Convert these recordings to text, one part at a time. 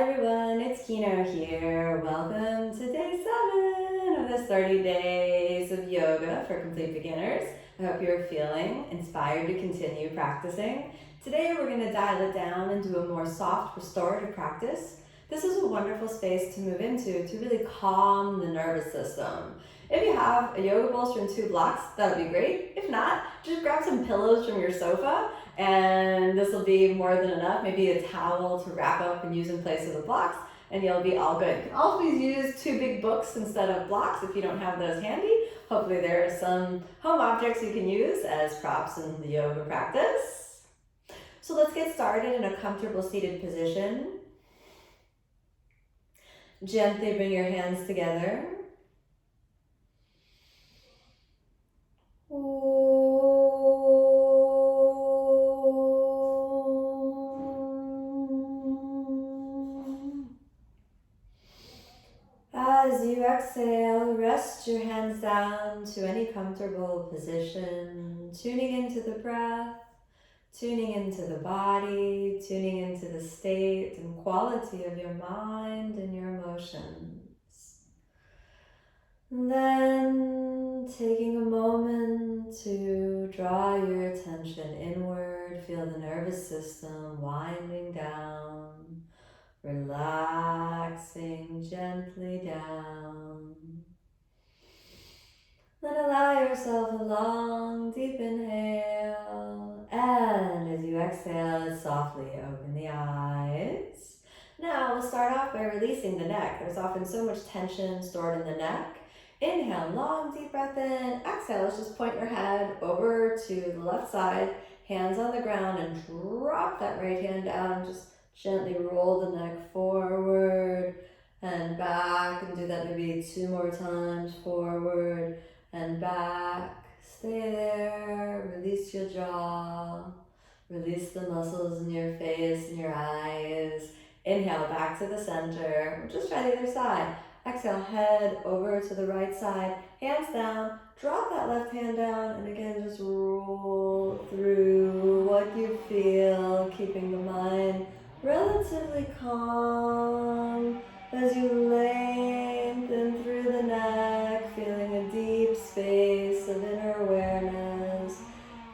everyone, it's Kino here. Welcome to day 7 of this 30 days of yoga for complete beginners. I hope you're feeling inspired to continue practicing. Today we're going to dial it down and do a more soft restorative practice. This is a wonderful space to move into to really calm the nervous system. If you have a yoga bolster and 2 blocks, that would be great. If not, just grab some pillows from your sofa and this will be more than enough. Maybe a towel to wrap up and use in place of the blocks, and you'll be all good. You can always use 2 big books instead of blocks if you don't have those handy. Hopefully there are some home objects you can use as props in the yoga practice. So let's get started in a comfortable seated position. Gently bring your hands together. As you exhale, rest your hands down to any comfortable position, tuning into the breath, tuning into the body, tuning into the state and quality of your mind and your emotions. And then taking a moment to draw your attention inward, feel the nervous system winding down, relaxing gently down. Then allow yourself a long, deep inhale, and as you exhale, softly open the eyes. Now we'll start off by releasing the neck. There's often so much tension stored in the neck. Inhale, long, deep breath in. Exhale, let's just point your head over to the left side, hands on the ground, and drop that right hand down. Just gently roll the neck forward and back, and do that maybe 2 more times, forward and back. Stay there, release your jaw, release the muscles in your face and your eyes. Inhale, back to the center. We'll just try the other side. Exhale, head over to the right side, hands down, drop that left hand down, and again, just roll through what you feel, keeping the mind relatively calm as you lengthen through the neck, feeling a deep space of inner awareness.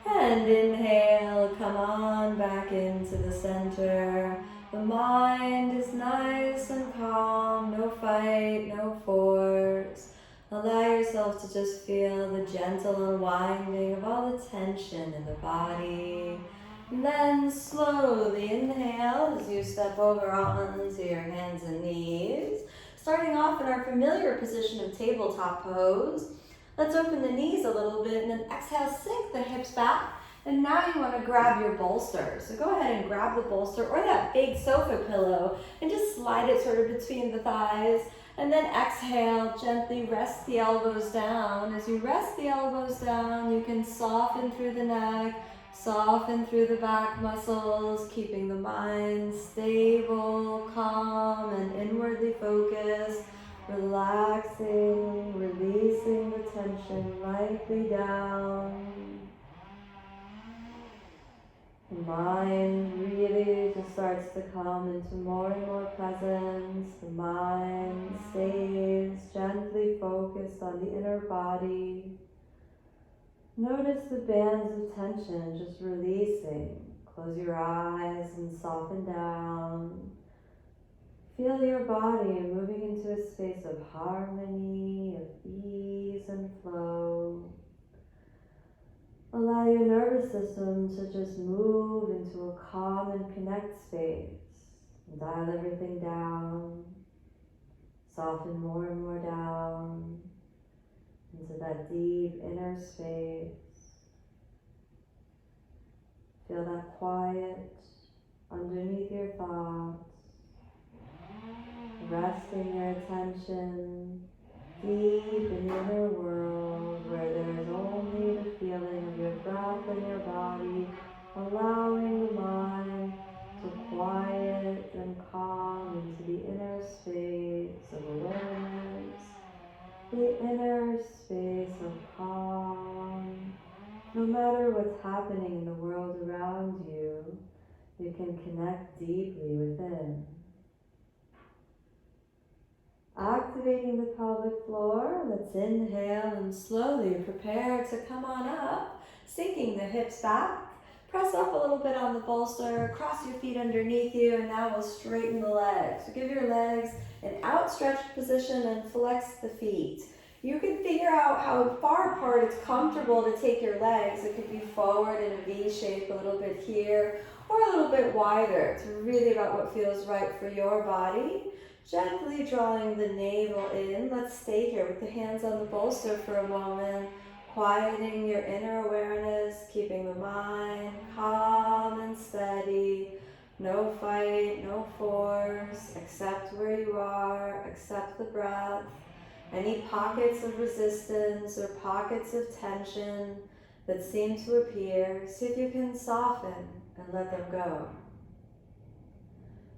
And inhale, come on back into the center. The mind is nice and calm, no fight, no force. Allow yourself to just feel the gentle unwinding of all the tension in the body. And then slowly inhale as you step over onto your hands and knees. Starting off in our familiar position of tabletop pose. Let's open the knees a little bit and then exhale, sink the hips back. And now you want to grab your bolster. So go ahead and grab the bolster or that big sofa pillow and just slide it sort of between the thighs. And then exhale, gently rest the elbows down. As you rest the elbows down, you can soften through the neck, soften through the back muscles, keeping the mind stable, calm, and inwardly focused. Relaxing, releasing the tension lightly down. The mind really just starts to come into more and more presence. The mind stays gently focused on the inner body. Notice the bands of tension just releasing. Close your eyes and soften down. Feel your body moving into a space of harmony, of ease and flow. Allow your nervous system to just move into a calm and connect space. Dial everything down. Soften more and more down into that deep inner space. Feel that quiet underneath your thoughts. Resting your attention deep in the inner world where there is only the feeling of your breath in your body, allowing the mind to quiet and calm into the inner space of awareness, the inner space of calm. No matter what's happening in the world around you, you can connect deeply within. activating the pelvic floor, let's inhale and slowly prepare to come on up, sinking the hips back. Press up a little bit on the bolster, cross your feet underneath you, and now we'll straighten the legs. So give your legs an outstretched position and flex the feet. You can figure out how far apart it's comfortable to take your legs. It could be forward in a V shape a little bit here, or a little bit wider. It's really about what feels right for your body. Gently drawing the navel in. Let's stay here with the hands on the bolster for a moment. Quieting your inner awareness, keeping the mind calm and steady. No fight, no force. Accept where you are, accept the breath. Any pockets of resistance or pockets of tension that seem to appear, see if you can soften and let them go.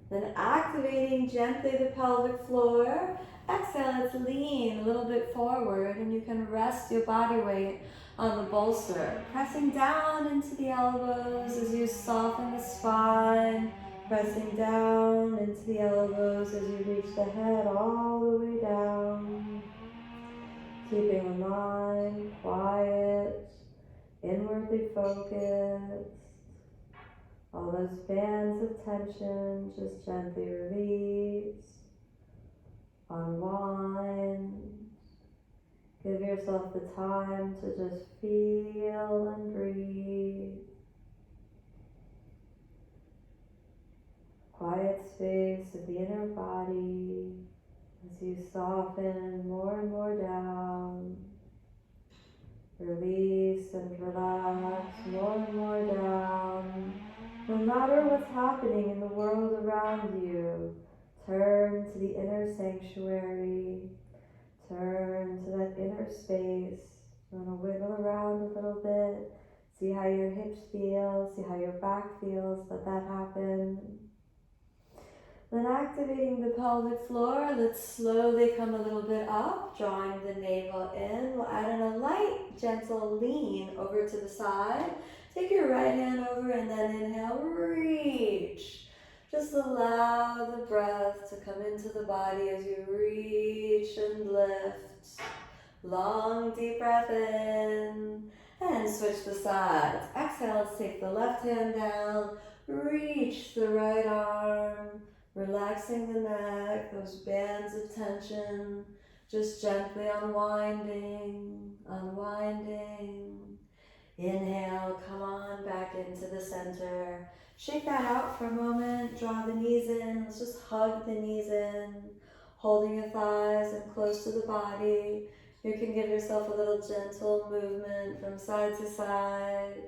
Then activating gently the pelvic floor. Exhale, let's lean a little bit forward and you can rest your body weight on the bolster. Pressing down into the elbows as you soften the spine. Pressing down into the elbows as you reach the head all the way down. Keeping the mind quiet, inwardly focused. All those bands of tension, just gently release, unwind. Give yourself the time to just feel and breathe. Quiet space of the inner body as you soften more and more down. Release and relax more and more down. No matter what's happening in the world around you, turn to the inner sanctuary. Turn to that inner space. You want to wiggle around a little bit. See how your hips feel. See how your back feels. Let that happen. Then activating the pelvic floor, let's slowly come a little bit up, drawing the navel in. We'll add in a light, gentle lean over to the side. Take your right hand over and then inhale, reach. Just allow the breath to come into the body as you reach and lift. Long, deep breath in and switch the sides. Exhale, let's take the left hand down, reach the right arm. Relaxing the neck, those bands of tension, just gently unwinding, unwinding. Inhale, come on back into the center. Shake that out for a moment, draw the knees in, let's just hug the knees in, holding your thighs and close to the body. You can give yourself a little gentle movement from side to side.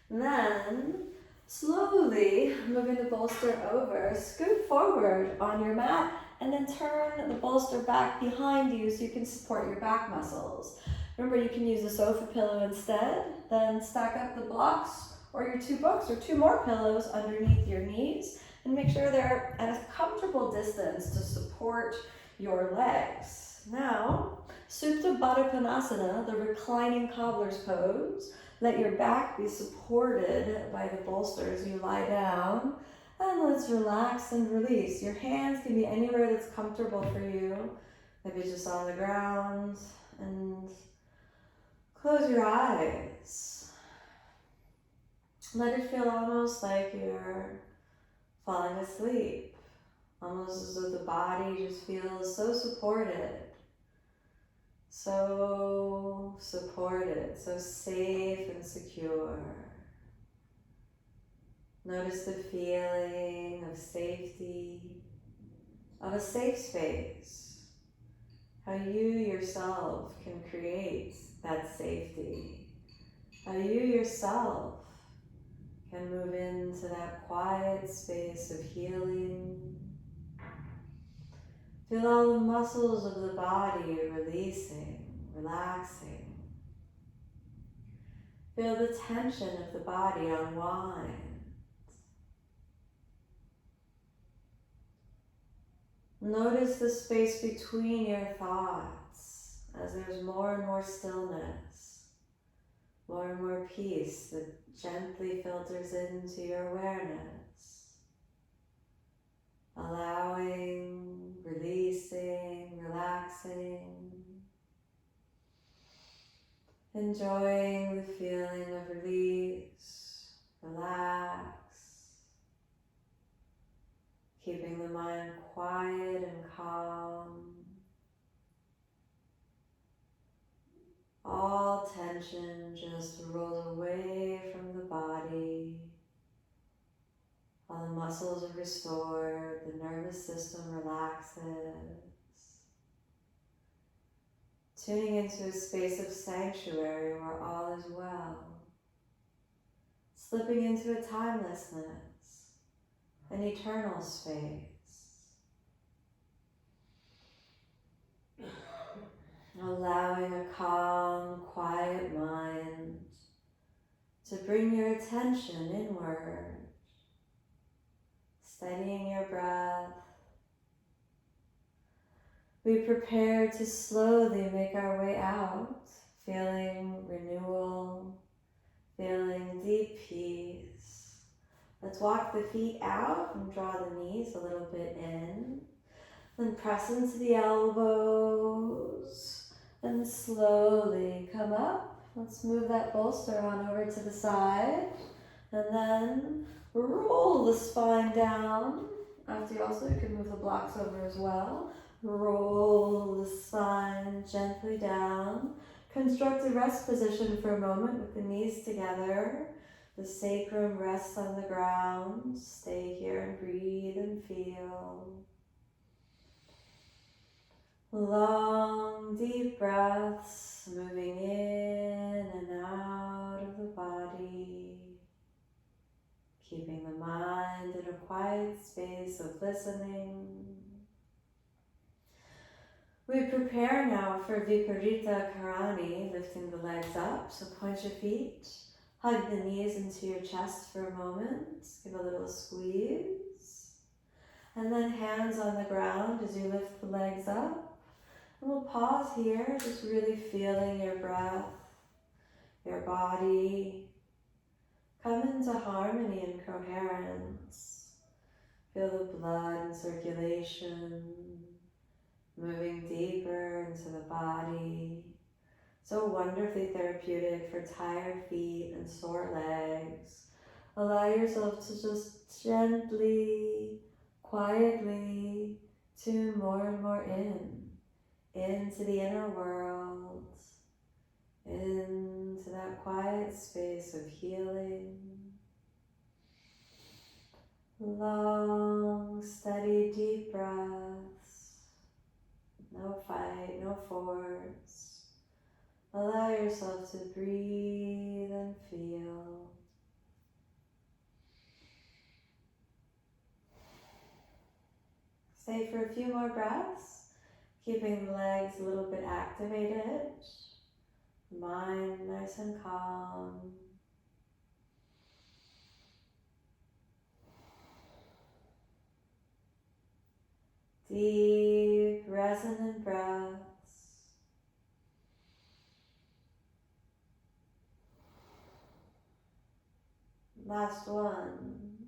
And then, slowly moving the bolster over, scoot forward on your mat and then turn the bolster back behind you so you can support your back muscles. Remember, you can use a sofa pillow instead. Then stack up the blocks or your 2 books or 2 more pillows underneath your knees and make sure they're at a comfortable distance to support your legs. Now, Supta Baddha Konasana, the reclining cobbler's pose. Let your back be supported by the bolster as you lie down. And let's relax and release. Your hands can be anywhere that's comfortable for you. Maybe just on the ground. And close your eyes. Let it feel almost like you're falling asleep. Almost as though the body just feels so supported. So supported, so safe and secure. Notice the feeling of safety, of a safe space. How you yourself can create that safety. How you yourself can move into that quiet space of healing. Feel all the muscles of the body releasing, relaxing. Feel the tension of the body unwind. Notice the space between your thoughts as there's more and more stillness, more and more peace that gently filters into your awareness. Allowing, releasing, relaxing. Enjoying the feeling of release, relax, keeping the mind quiet and calm. All tension just rolls away from the body. All the muscles are restored, the nervous system relaxes. Tuning into a space of sanctuary where all is well. Slipping into a timelessness, an eternal space. Allowing a calm, quiet mind to bring your attention inward. Steadying your breath. We prepare to slowly make our way out, feeling renewal, feeling deep peace. Let's walk the feet out and draw the knees a little bit in. Then press into the elbows. Then slowly come up. Let's move that bolster on over to the side. And then roll the spine down. After you also, you can move the blocks over as well. Roll the spine gently down. Construct a rest position for a moment with the knees together. The sacrum rests on the ground. Stay here and breathe and feel. Long, deep breaths moving in and out of the body. Keeping the mind in a quiet space of listening. We prepare now for Viparita Karani, lifting the legs up. So point your feet, hug the knees into your chest for a moment. Give a little squeeze. And then hands on the ground as you lift the legs up. And we'll pause here, just really feeling your breath, your body. Come into harmony and coherence. Feel the blood and circulation moving deeper into the body. So wonderfully therapeutic for tired feet and sore legs. Allow yourself to just gently, quietly tune more and more into the inner world, into that quiet space of healing. Long, steady, deep breaths. No fight, no force. Allow yourself to breathe and feel. Stay for a few more breaths, keeping the legs a little bit activated. Mind nice and calm. Deep, resonant breaths. Last one.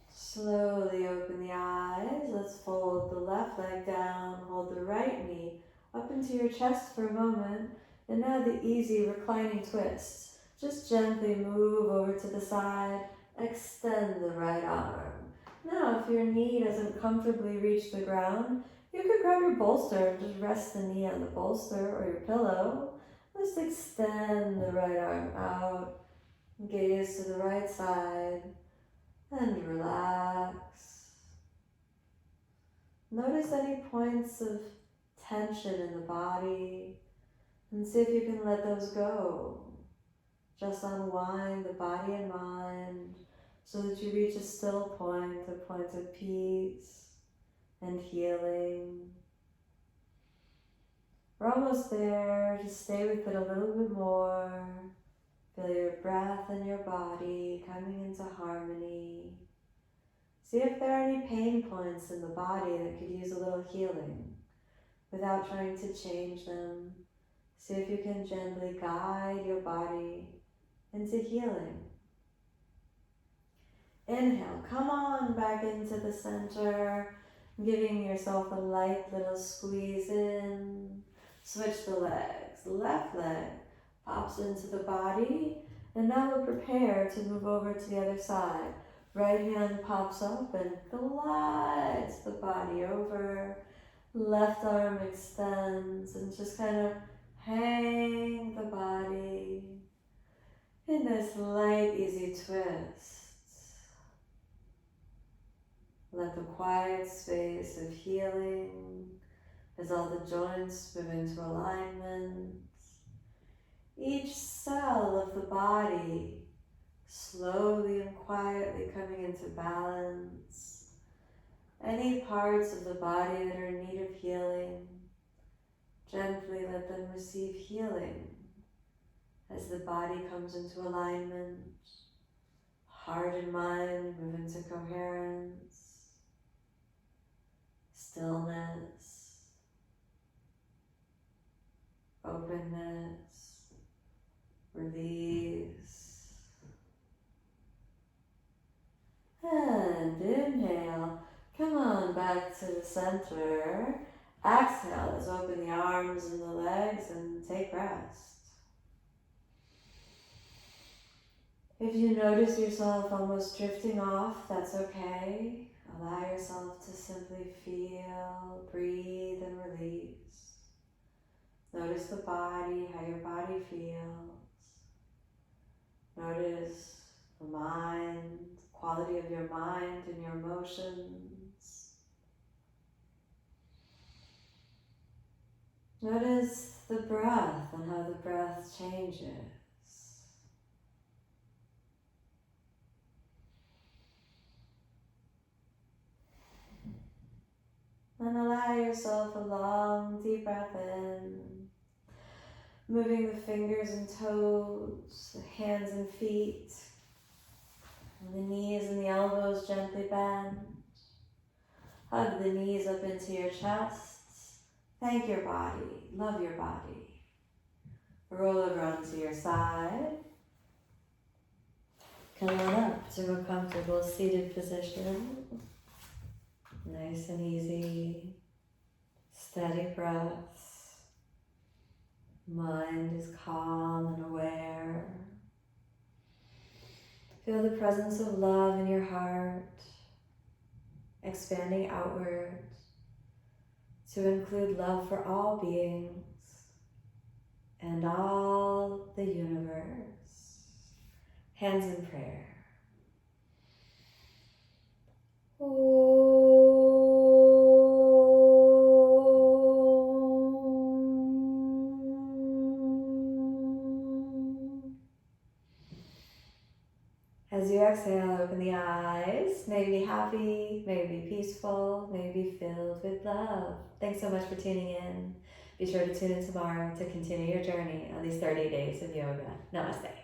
Slowly open the eyes. Let's fold the left leg down. Hold the right knee up into your chest for a moment. And now the easy reclining twist. Just gently move over to the side. Extend the right arm. Now, if your knee doesn't comfortably reach the ground, you could grab your bolster and just rest the knee on the bolster or your pillow. Just extend the right arm out. Gaze to the right side. And relax. Notice any points of tension in the body and see if you can let those go. Just unwind the body and mind so that you reach a still point, a point of peace and healing. We're almost there. Just stay with it a little bit more. Feel your breath and your body coming into harmony. See if there are any pain points in the body that could use a little healing without trying to change them. See if you can gently guide your body into healing. Inhale, come on back into the center, giving yourself a light little squeeze in. Switch the legs. Left leg pops into the body, and now we'll prepare to move over to the other side. Right hand pops up and glides the body over. Left arm extends and just kind of hang the body in this light, easy twist. Let the quiet space of healing as all the joints move into alignment. Each cell of the body slowly and quietly coming into balance. Any parts of the body that are in need of healing, gently let them receive healing as the body comes into alignment. Heart and mind move into coherence, stillness, openness, release. And inhale, come on back to the center. Exhale, let's open the arms and the legs and take rest. If you notice yourself almost drifting off, that's okay. Allow yourself to simply feel, breathe, and release. Notice the body, how your body feels. Notice the mind, quality of your mind and your emotions. Notice the breath and how the breath changes. And allow yourself a long, deep breath in, moving the fingers and toes, the hands and feet, and the knees and the elbows gently bend. Hug the knees up into your chest. Thank your body, love your body. Roll over onto your side. Come on up to a comfortable seated position. Nice and easy, steady breaths. Mind is calm and aware. Feel the presence of love in your heart, expanding outward to include love for all beings and all the universe. Hands in prayer. As you exhale, open the eyes. May you be happy, may you be peaceful, may you be filled with love. Thanks so much for tuning in. Be sure to tune in tomorrow to continue your journey on these 30 days of yoga. Namaste.